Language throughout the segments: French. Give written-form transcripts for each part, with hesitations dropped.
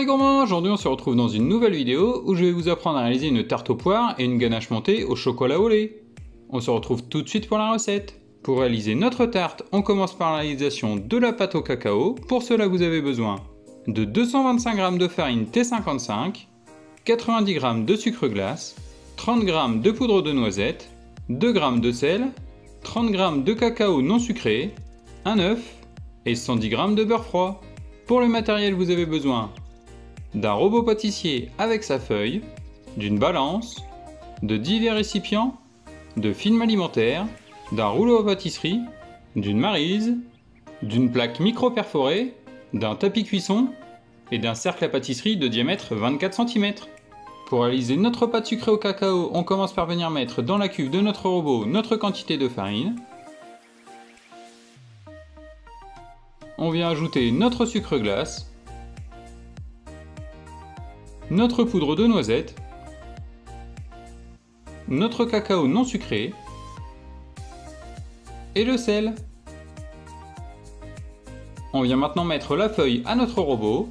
les gourmands, aujourd'hui on se retrouve dans une nouvelle vidéo où je vais vous apprendre à réaliser une tarte aux poires et une ganache montée au chocolat au lait. On se retrouve tout de suite pour la recette. Pour réaliser notre tarte, on commence par la réalisation de la pâte au cacao. Pour cela vous avez besoin de 225 g de farine T55, 90 g de sucre glace, 30 g de poudre de noisette, 2 g de sel, 30 g de cacao non sucré, un œuf et 110 g de beurre froid. Pour le matériel, vous avez besoin d'un robot pâtissier avec sa feuille, d'une balance, de divers récipients, de film alimentaire, d'un rouleau à pâtisserie, d'une maryse, d'une plaque micro-perforée, d'un tapis cuisson et d'un cercle à pâtisserie de diamètre 24 cm. Pour réaliser notre pâte sucrée au cacao, on commence par venir mettre dans la cuve de notre robot notre quantité de farine. On vient ajouter notre sucre glace, notre poudre de noisette, notre cacao non sucré et le sel. On vient maintenant mettre la feuille à notre robot.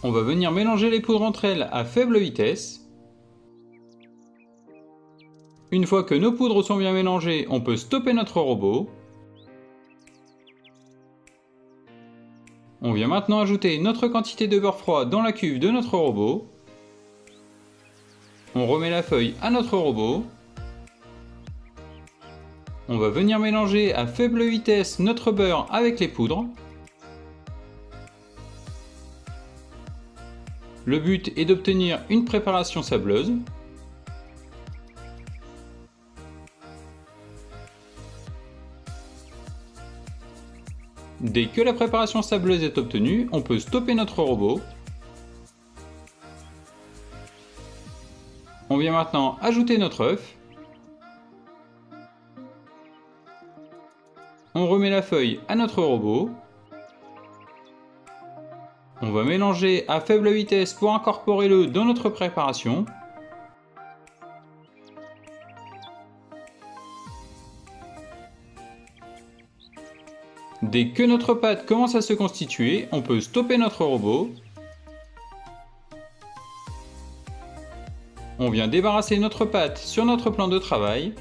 On va venir mélanger les poudres entre elles à faible vitesse. Une fois que nos poudres sont bien mélangées, on peut stopper notre robot. On vient maintenant ajouter notre quantité de beurre froid dans la cuve de notre robot. On remet la feuille à notre robot. On va venir mélanger à faible vitesse notre beurre avec les poudres. Le but est d'obtenir une préparation sableuse. Dès que la préparation sableuse est obtenue, on peut stopper notre robot. On vient maintenant ajouter notre œuf. On remet la feuille à notre robot. On va mélanger à faible vitesse pour incorporer l'œuf dans notre préparation. Dès que notre pâte commence à se constituer, on peut stopper notre robot. On vient débarrasser notre pâte sur notre plan de travail.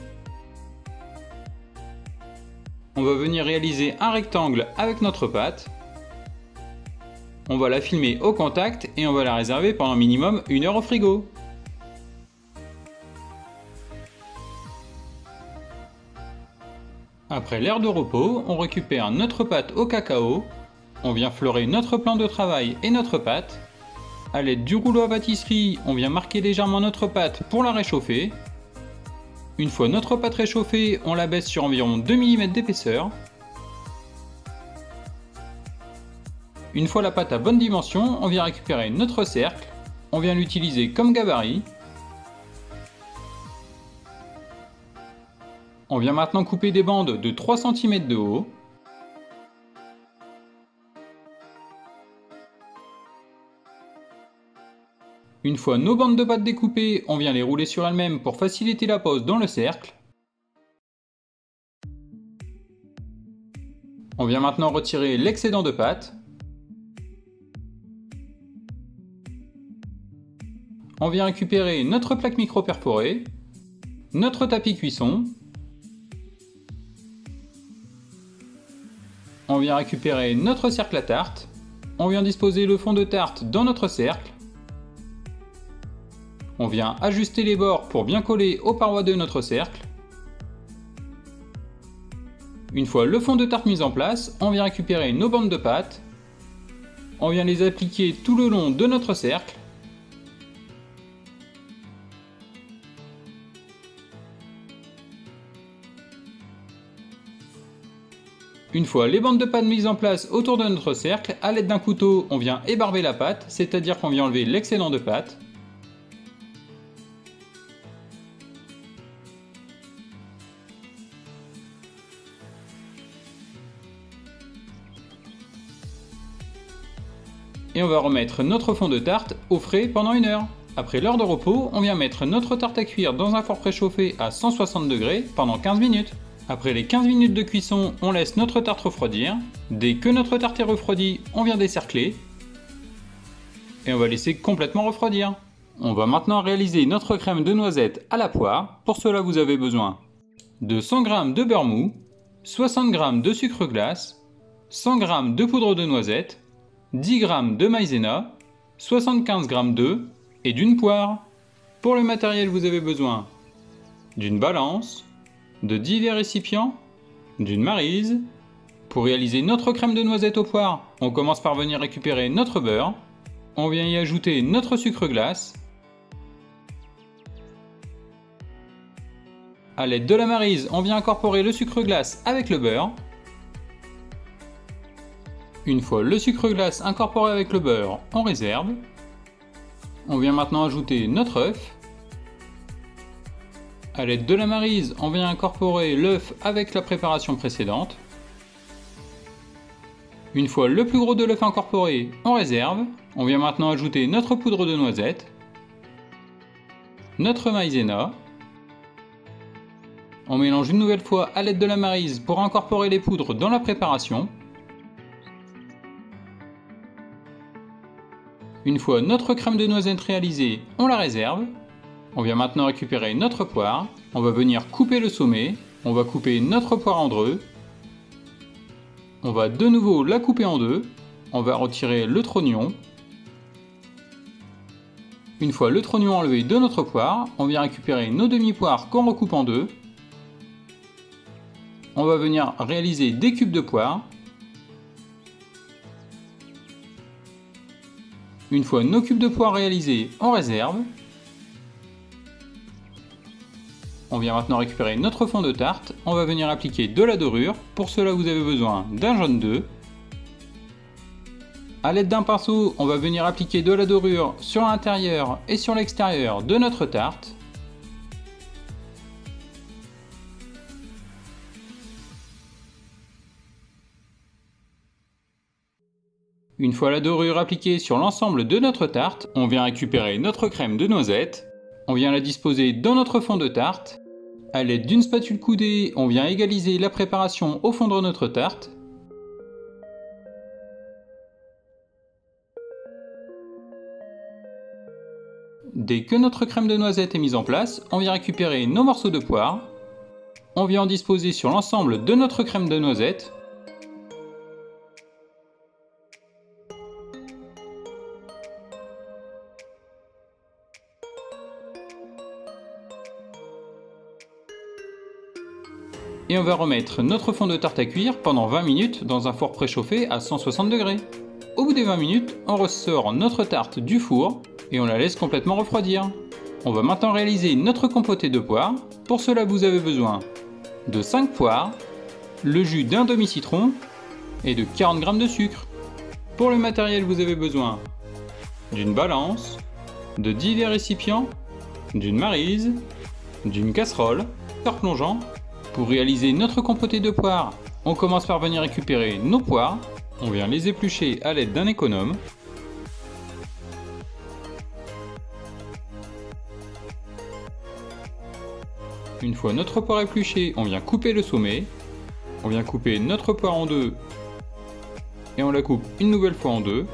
On va venir réaliser un rectangle avec notre pâte. On va la filmer au contact et on va la réserver pendant minimum 1 heure au frigo. Après l'heure de repos, on récupère notre pâte au cacao, on vient fleurer notre plan de travail et notre pâte. A l'aide du rouleau à pâtisserie, on vient marquer légèrement notre pâte pour la réchauffer. Une fois notre pâte réchauffée, on la baisse sur environ 2 mm d'épaisseur. Une fois la pâte à bonne dimension, on vient récupérer notre cercle, on vient l'utiliser comme gabarit. On vient maintenant couper des bandes de 3 cm de haut. Une fois nos bandes de pâte découpées, on vient les rouler sur elles-mêmes pour faciliter la pose dans le cercle. On vient maintenant retirer l'excédent de pâte. On vient récupérer notre plaque micro-perforée, notre tapis cuisson. On vient récupérer notre cercle à tarte. On vient disposer le fond de tarte dans notre cercle. On vient ajuster les bords pour bien coller aux parois de notre cercle. Une fois le fond de tarte mis en place, on vient récupérer nos bandes de pâte. On vient les appliquer tout le long de notre cercle. Une fois les bandes de pâte mises en place autour de notre cercle, à l'aide d'un couteau, on vient ébarber la pâte, c'est-à-dire qu'on vient enlever l'excédent de pâte. Et on va remettre notre fond de tarte au frais pendant 1 heure. Après l'heure de repos, on vient mettre notre tarte à cuire dans un four préchauffé à 160 degrés pendant 15 minutes. Après les 15 minutes de cuisson, on laisse notre tarte refroidir. Dès que notre tarte est refroidie, on vient décercler. Et on va laisser complètement refroidir. On va maintenant réaliser notre crème de noisette à la poire. Pour cela, vous avez besoin de 100 g de beurre mou, 60 g de sucre glace, 100 g de poudre de noisette, 10 g de maïzena, 75 g d'œufs et d'une poire. Pour le matériel, vous avez besoin d'une balance, de divers récipients, d'une maryse. Pour réaliser notre crème de noisette aux poires, on commence par venir récupérer notre beurre. On vient y ajouter notre sucre glace. A l'aide de la maryse, on vient incorporer le sucre glace avec le beurre. Une fois le sucre glace incorporé avec le beurre, on réserve. On vient maintenant ajouter notre œuf. A l'aide de la maryse, on vient incorporer l'œuf avec la préparation précédente. Une fois le plus gros de l'œuf incorporé, on réserve. On vient maintenant ajouter notre poudre de noisette, notre maïzena. On mélange une nouvelle fois à l'aide de la maryse pour incorporer les poudres dans la préparation. Une fois notre crème de noisette réalisée, on la réserve. On vient maintenant récupérer notre poire. On va venir couper le sommet. On va couper notre poire en deux. On va de nouveau la couper en deux. On va retirer le trognon. Une fois le trognon enlevé de notre poire, on vient récupérer nos demi-poires qu'on recoupe en deux. On va venir réaliser des cubes de poire. Une fois nos cubes de poire réalisés, on réserve. On vient maintenant récupérer notre fond de tarte. On va venir appliquer de la dorure. Pour cela, vous avez besoin d'un jaune d'œuf. A l'aide d'un pinceau, on va venir appliquer de la dorure sur l'intérieur et sur l'extérieur de notre tarte. Une fois la dorure appliquée sur l'ensemble de notre tarte, on vient récupérer notre crème de noisette. On vient la disposer dans notre fond de tarte. A l'aide d'une spatule coudée, on vient égaliser la préparation au fond de notre tarte. Dès que notre crème de noisette est mise en place, on vient récupérer nos morceaux de poire. On vient en disposer sur l'ensemble de notre crème de noisette. Et on va remettre notre fond de tarte à cuire pendant 20 minutes dans un four préchauffé à 160 degrés. Au bout des 20 minutes, on ressort notre tarte du four et on la laisse complètement refroidir. On va maintenant réaliser notre compotée de poire. Pour cela, vous avez besoin de 5 poires, le jus d'un demi-citron et de 40 g de sucre. Pour le matériel, vous avez besoin d'une balance, de divers récipients, d'une maryse, d'une casserole, beurre plongeant. Pour réaliser notre compotée de poire, on commence par venir récupérer nos poires. On vient les éplucher à l'aide d'un économe. Une fois notre poire épluchée, on vient couper le sommet. On vient couper notre poire en deux et on la coupe une nouvelle fois en deux.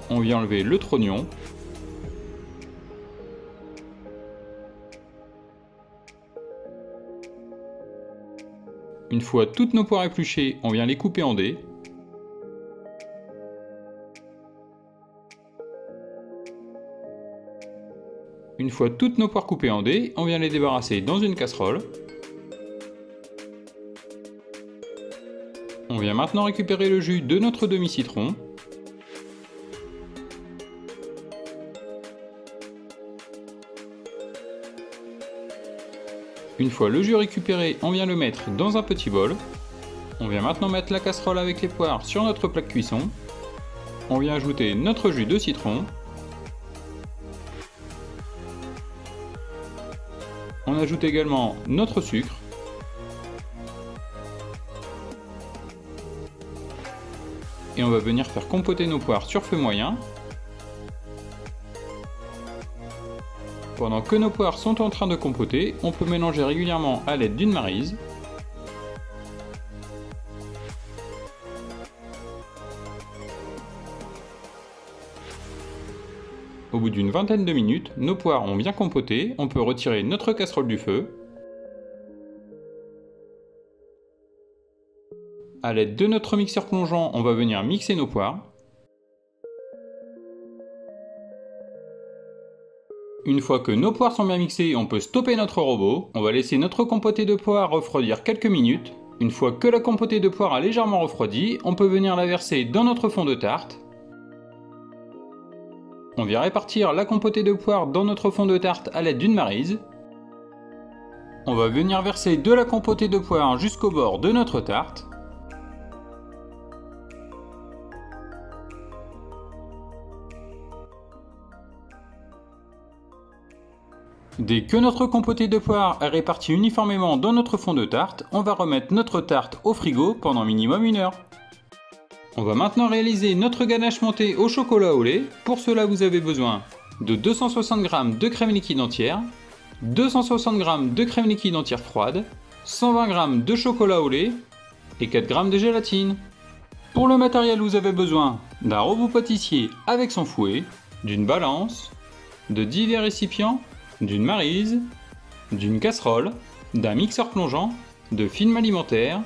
On vient enlever le trognon. Une fois toutes nos poires épluchées, on vient les couper en dés. Une fois toutes nos poires coupées en dés, on vient les débarrasser dans une casserole. On vient maintenant récupérer le jus de notre demi-citron. Une fois le jus récupéré, on vient le mettre dans un petit bol. On vient maintenant mettre la casserole avec les poires sur notre plaque cuisson. On vient ajouter notre jus de citron. On ajoute également notre sucre. Et on va venir faire compoter nos poires sur feu moyen. Pendant que nos poires sont en train de compoter, on peut mélanger régulièrement à l'aide d'une maryse. Au bout d'une vingtaine de minutes, nos poires ont bien compoté, on peut retirer notre casserole du feu. A l'aide de notre mixeur plongeant, on va venir mixer nos poires. Une fois que nos poires sont bien mixées, on peut stopper notre robot. On va laisser notre compotée de poires refroidir quelques minutes. Une fois que la compotée de poires a légèrement refroidi, on peut venir la verser dans notre fond de tarte. On vient répartir la compotée de poires dans notre fond de tarte à l'aide d'une maryse. On va venir verser de la compotée de poires jusqu'au bord de notre tarte. Dès que notre compotée de poires est répartie uniformément dans notre fond de tarte, on va remettre notre tarte au frigo pendant minimum 1 heure. On va maintenant réaliser notre ganache montée au chocolat au lait. Pour cela, vous avez besoin de 260 g de crème liquide entière, 260 g de crème liquide entière froide, 120 g de chocolat au lait et 4 g de gélatine. Pour le matériel, vous avez besoin d'un robot pâtissier avec son fouet, d'une balance, de divers récipients, d'une maryse, d'une casserole, d'un mixeur plongeant, de film alimentaire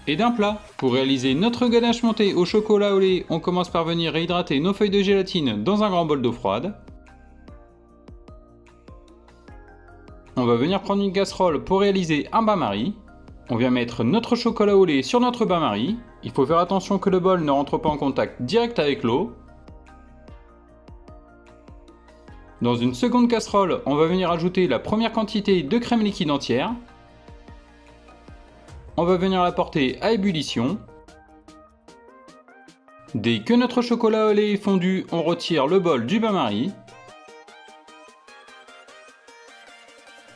et d'un plat. Pour réaliser notre ganache montée au chocolat au lait, on commence par venir réhydrater nos feuilles de gélatine dans un grand bol d'eau froide. On va venir prendre une casserole pour réaliser un bain-marie. On vient mettre notre chocolat au lait sur notre bain-marie. Il faut faire attention que le bol ne rentre pas en contact direct avec l'eau. Dans une seconde casserole, on va venir ajouter la première quantité de crème liquide entière. On va venir la porter à ébullition. Dès que notre chocolat au lait est fondu, on retire le bol du bain-marie.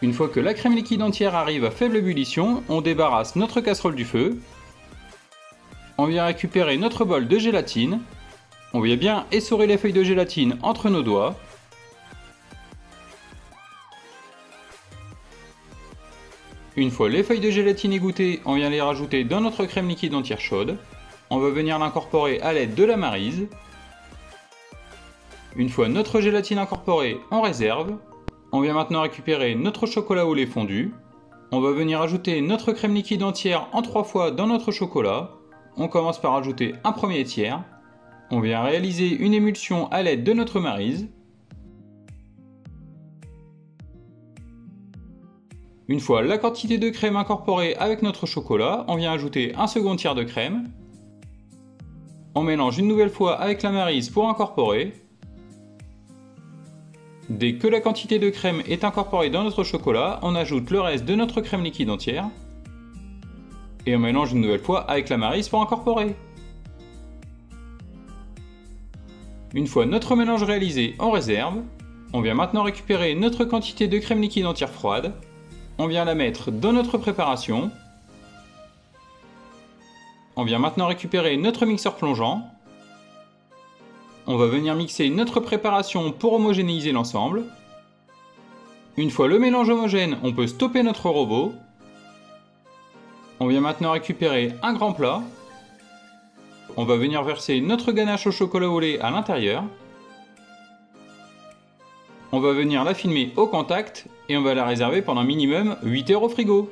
Une fois que la crème liquide entière arrive à faible ébullition, on débarrasse notre casserole du feu. On vient récupérer notre bol de gélatine. On vient bien essorer les feuilles de gélatine entre nos doigts. Une fois les feuilles de gélatine égouttées, on vient les rajouter dans notre crème liquide entière chaude. On va venir l'incorporer à l'aide de la maryse. Une fois notre gélatine incorporée, on réserve. On vient maintenant récupérer notre chocolat au lait fondu. On va venir ajouter notre crème liquide entière en 3 fois dans notre chocolat. On commence par ajouter un premier tiers. On vient réaliser une émulsion à l'aide de notre maryse. Une fois la quantité de crème incorporée avec notre chocolat, on vient ajouter un second tiers de crème. On mélange une nouvelle fois avec la maryse pour incorporer. Dès que la quantité de crème est incorporée dans notre chocolat, on ajoute le reste de notre crème liquide entière. Et on mélange une nouvelle fois avec la maryse pour incorporer. Une fois notre mélange réalisé, on réserve. On vient maintenant récupérer notre quantité de crème liquide entière froide. On vient la mettre dans notre préparation. On vient maintenant récupérer notre mixeur plongeant. On va venir mixer notre préparation pour homogénéiser l'ensemble. Une fois le mélange homogène, on peut stopper notre robot. On vient maintenant récupérer un grand plat. On va venir verser notre ganache au chocolat au lait à l'intérieur. On va venir la filmer au contact et on va la réserver pendant minimum 8 heures au frigo.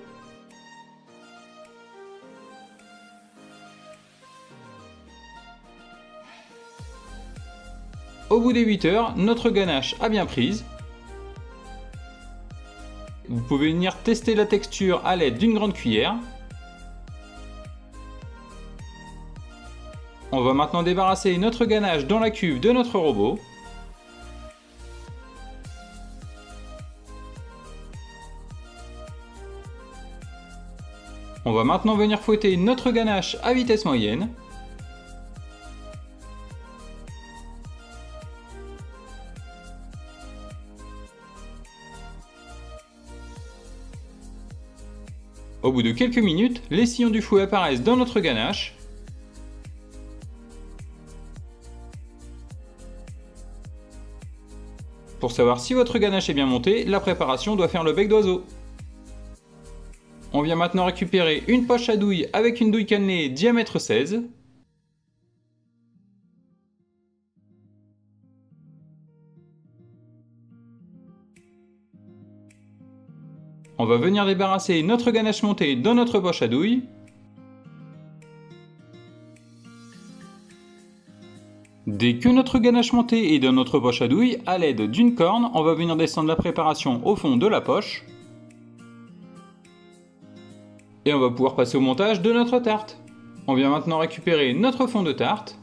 Au bout des 8 heures, notre ganache a bien prise. Vous pouvez venir tester la texture à l'aide d'une grande cuillère. On va maintenant débarrasser notre ganache dans la cuve de notre robot. On va maintenant venir fouetter notre ganache à vitesse moyenne. Au bout de quelques minutes, les sillons du fouet apparaissent dans notre ganache. Pour savoir si votre ganache est bien montée, la préparation doit faire le bec d'oiseau. On vient maintenant récupérer une poche à douille avec une douille cannelée diamètre 16. On va venir débarrasser notre ganache montée dans notre poche à douille. Dès que notre ganache montée est dans notre poche à douille, à l'aide d'une corne, on va venir descendre la préparation au fond de la poche. Et on va pouvoir passer au montage de notre tarte. On vient maintenant récupérer notre fond de tarte.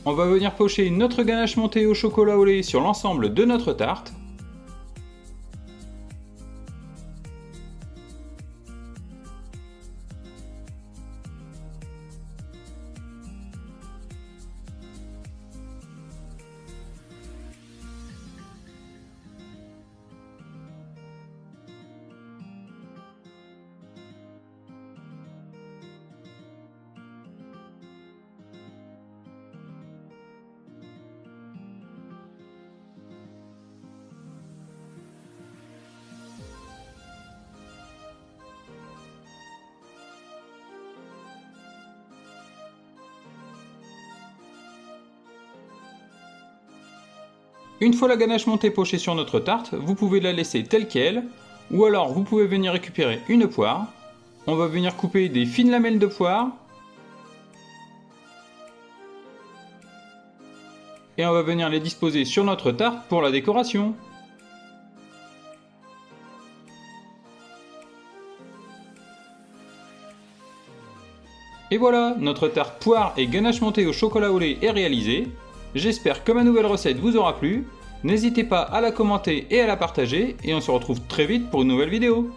On va venir pocher notre ganache montée au chocolat au lait sur l'ensemble de notre tarte. Une fois la ganache montée pochée sur notre tarte, vous pouvez la laisser telle qu'elle, ou alors vous pouvez venir récupérer une poire. On va venir couper des fines lamelles de poire. Et on va venir les disposer sur notre tarte pour la décoration. Et voilà, notre tarte poire et ganache montée au chocolat au lait est réalisée. J'espère que ma nouvelle recette vous aura plu. N'hésitez pas à la commenter et à la partager, et on se retrouve très vite pour une nouvelle vidéo.